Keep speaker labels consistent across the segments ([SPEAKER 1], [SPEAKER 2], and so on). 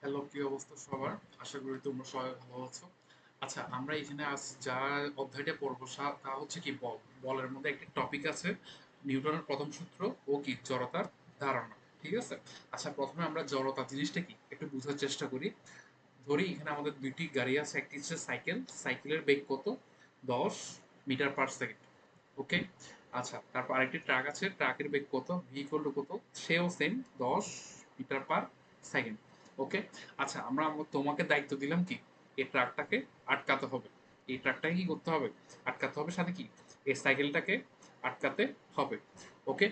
[SPEAKER 1] Hello, কি অবস্থা সবার? আশা করি তোমরা সবাই ভালো আছো। আচ্ছা, আমরা এখানে আজ যা অধ্যায়টা পড়বো তা হচ্ছে কি বল। বলের মধ্যে একটা টপিক আছে, নিউটনের প্রথম সূত্র ও কি জড়তার ধারণা। ঠিক আছে? আচ্ছা, প্রথমে আমরা জড়তা জিনিসটা কি একটু বোঝার চেষ্টা করি। ধরি এখানে আমাদের দুইটি গাড়ি আছে, একটি হচ্ছে সাইকেল। সাইকেলের বেগ কত? 10 মিটার পার সেকেন্ড। ওকে। আচ্ছা, তারপর আরেকটি ট্রাক আছে, ট্রাকের বেগ কত? ভি ইকুয়াল টু কত? সেও সেম, 10 মিটার পার সেকেন্ড। ওকে। আচ্ছা, আমরা তোমাকে দায়িত্ব দিলাম কি এই ট্রাকটাকে আটকাতে হবে। এই ট্রাকটাকে কি করতে হবে? আটকাতে হবে, সাথে কি এই সাইকেলটাকে আটকাতে হবে। ওকে।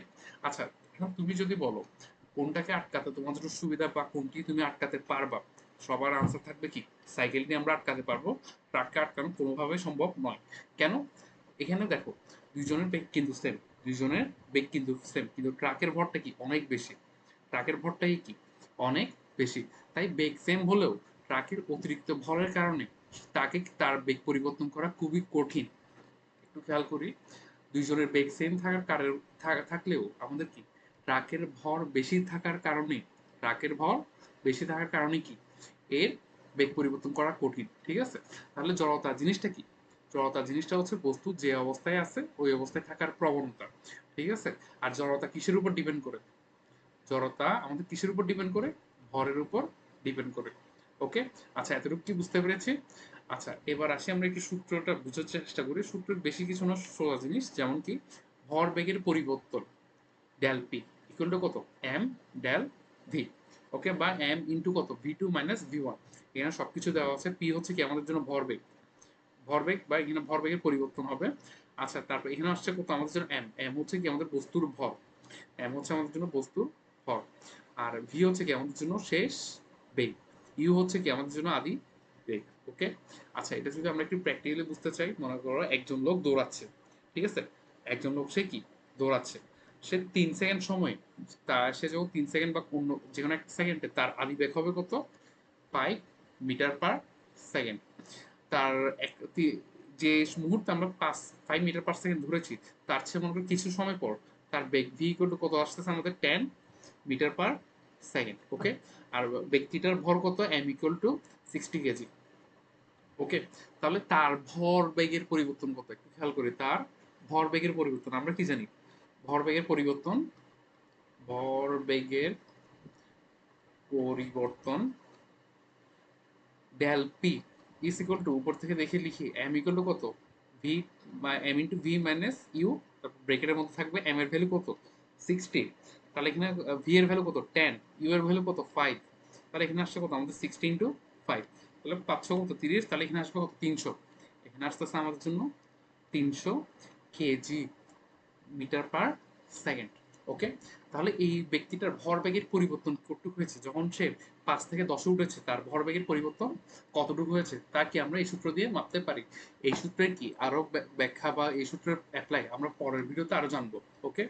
[SPEAKER 1] আচ্ছা, এখন তুমি যদি বলো কোনটাকে আটকাতে তোমার জন্য সুবিধা বা কোনটি তুমি আটকাতে পারবা, সবার আনসার থাকবে কি সাইকেলটি আমরা আটকাতে পারবো, ট্রাককে আটকানো কোনোভাবেই সম্ভব নয়। কেন? এখানে দেখো, দুইজনের বেগ কিন্তু সেম, দুইজনের বেগ কিন্তু সেম, কিন্তু ট্রাকের ভরটা কি অনেক বেশি। ট্রাকের ভরটাই কি অনেক বেশি। তাই বেগ সেম হলেও ট্রাকের অতিরিক্ত ভরের কারণে তাকে তার বেগ পরিবর্তন করা খুবই কঠিন। একটু খেয়াল করি, দুইজনের বেগ সেম থাকলেও আমাদের কি ট্রাকের ভর বেশি থাকার কারণে, ট্রাকের ভর বেশি থাকার কারণে কি এর বেগ পরিবর্তন করা কঠিন। ঠিক আছে? তাহলে জড়তা জিনিসটা কি? জড়তা জিনিসটা হচ্ছে বস্তু যে অবস্থায় আছে ওই অবস্থায় থাকার প্রবণতা। ঠিক আছে? আর জড়তা কিসের উপর ডিপেন্ড করে? জড়তা আমাদের কিসের উপর ডিপেন্ড করে? ভরের উপর ডিপেন্ড করে। ওকে। আচ্ছা, এতটুকু কি বুঝতে পেরেছি? আচ্ছা, এবার আসি আমরা একটু সূত্রটা বুঝার চেষ্টা করি। সূত্র বেশি কিছু না, সোজা জিনিস, যেমন কি ভর বেগের পরিবর্তন ডেল পি ইকুয়াল টু কত? M del V. ওকে, বা এম ইন্টু কত? V two minus V one. এখানে সবকিছু দেওয়া আছে। পি হচ্ছে কি আমাদের জন্য ভরবেগ, ভরবেগ বা এখানে ভরবেগের পরিবর্তন হবে। আচ্ছা, তারপর এখানে আসছে কত আমাদের জন্য? এম। এম হচ্ছে কি আমাদের বস্তুর ভর, এম হচ্ছে আমাদের জন্য বস্তুর ভর। আর ভি হচ্ছে কি আমাদের জন্য শেষ বেগ, ইউ হচ্ছে কি আমাদের জন্য আদি বেগ। ওকে। আচ্ছা, এটা যদি আমরা একটু প্র্যাকটিক্যালি বুঝতে চাই, মনে করো একজন লোক দৌড়াচ্ছে। ঠিক আছে? একজন লোক সে কি দৌড়াচ্ছে, সে 3 সেকেন্ড সময়, সে যখন 3 সেকেন্ড বা অন্য যে কোনো একটা সেকেন্ডে তার আদি বেগ হবে কত? 5 মিটার পার সেকেন্ড। তার যে মুহূর্তে আমরা 5 মিটার পার সেকেন্ড ধরেছি, তার চেয়ে মনে করি কিছু সময় পর তার বেগ ভি ইকুয়াল টু কত আসতেছে আমাদের? 10 মিটার পার সেকেন্ড। ওকে। আর ব্যক্তিটার ভর কত? M equal to 60 KG. Okay. তাহলে তার ভর বেগের পরিবর্তন কত একটু খেয়াল করি। তার ভর বেগের পরিবর্তন আমরা কি জানি? ভর বেগের পরিবর্তন, ভর বেগের পরিবর্তন del P is equal to, উপর থেকে দেখে লিখি, এম ইকুয়াল টু কত? V, M into V minus U. তারপর ব্রেকেটের মধ্যে থাকবে এম এর ভ্যালু কত? 60। তাহলে এখানে ভি এর ভ্যালু কত? 10। ইউ এর ভ্যালু কত? 5। তাহলে এখানে আসছে কত আমাদের? 60 ইন্টু 5। তাহলে 500 কত? 30। তাহলে এখানে আসবে কত? 300। এখানে আসতেছে আমাদের জন্য 300 কেজি মিটার পার সেকেন্ড। ওকে। তাহলে এই ব্যক্তিটার ভরবেগের পরিবর্তন কতটুকু হয়েছে যখন সে 5 থেকে 10 উঠেছে, তার ভরবেগের পরিবর্তন কতটুকু হয়েছে তা কি আমরা এই সূত্র দিয়ে মাপতে পারি। এই সূত্রের কি আরো ব্যাখ্যা বা এই সূত্রের অ্যাপ্লাই আমরা পরের ভিডিওতে আরো জানবো। ওকে।